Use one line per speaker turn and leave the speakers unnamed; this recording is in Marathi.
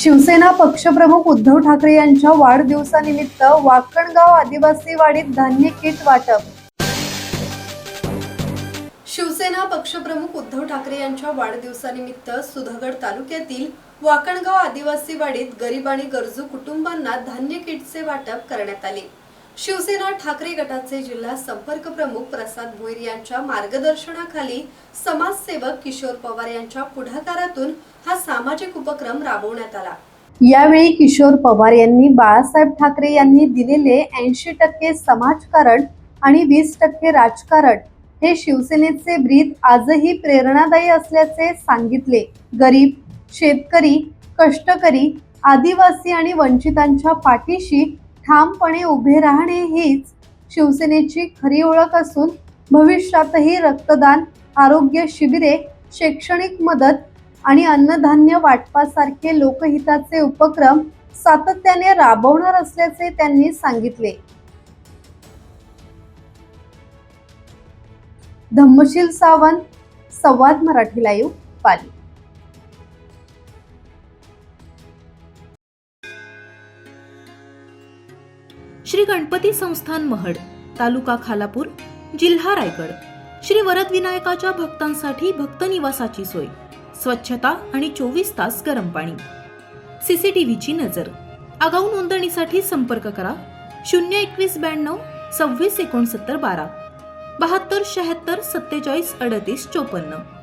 शिवसेना पक्षप्रमुख उद्धव ठाकरे यांच्या वाढदिवसानिमित्त वाकणगाव आदिवासी वाडीत धान्य किट वाटप। शिवसेना पक्षप्रमुख उद्धव ठाकरे यांच्या वाढदिवसानिमित्त सुधागड तालुक्यातील वाकणगाव आदिवासी वाडीत गरीब आणि गरजू कुटुंबांना धान्य किटचे वाटप करण्यात आले। शिवसेना ठाकरे गटाचे जिल्हा संपर्क प्रमुख प्रसाद भोईर यांच्या मार्गदर्शनाखाली समाजसेवक किशोर पवार यांच्या पुढाकारातून हा सामाजिक उपक्रम राबवण्यात आला। यावेळी किशोर पवार यांनी बाळासाहेब ठाकरे यांनी दिलेले 80% समाजकारण आणि 20% राजकारण हे शिवसेनेचे ब्रीद आजही प्रेरणादायी असल्याचे सांगितले। गरीब, शेतकरी, कष्टकरी, आदिवासी आणि वंचितांच्या पाठीशी ठामपणे उभे राहणे हीच शिवसेनेची खरी ओळख असून भविष्यातही रक्तदान, आरोग्य शिबिरे, शैक्षणिक मदत आणि अन्नधान्य वाटपासारखे लोकहिताचे उपक्रम सातत्याने राबवणार असल्याचे त्यांनी सांगितले। धम्मशील सावंत, संवाद मराठी लाईव्ह, पाली।
श्री गणपती संस्थान महड, तालुका खालापूर, जिल्हा रायगड। श्री वरद विनायकाच्या भक्तांसाठी भक्त निवासाची सोय, स्वच्छता आणि 24 तास गरम पाणी, सीसीटीव्हीची नजर। आगाऊ नोंदणीसाठी संपर्क करा 02192 26 69 12 72 76 47 38 54।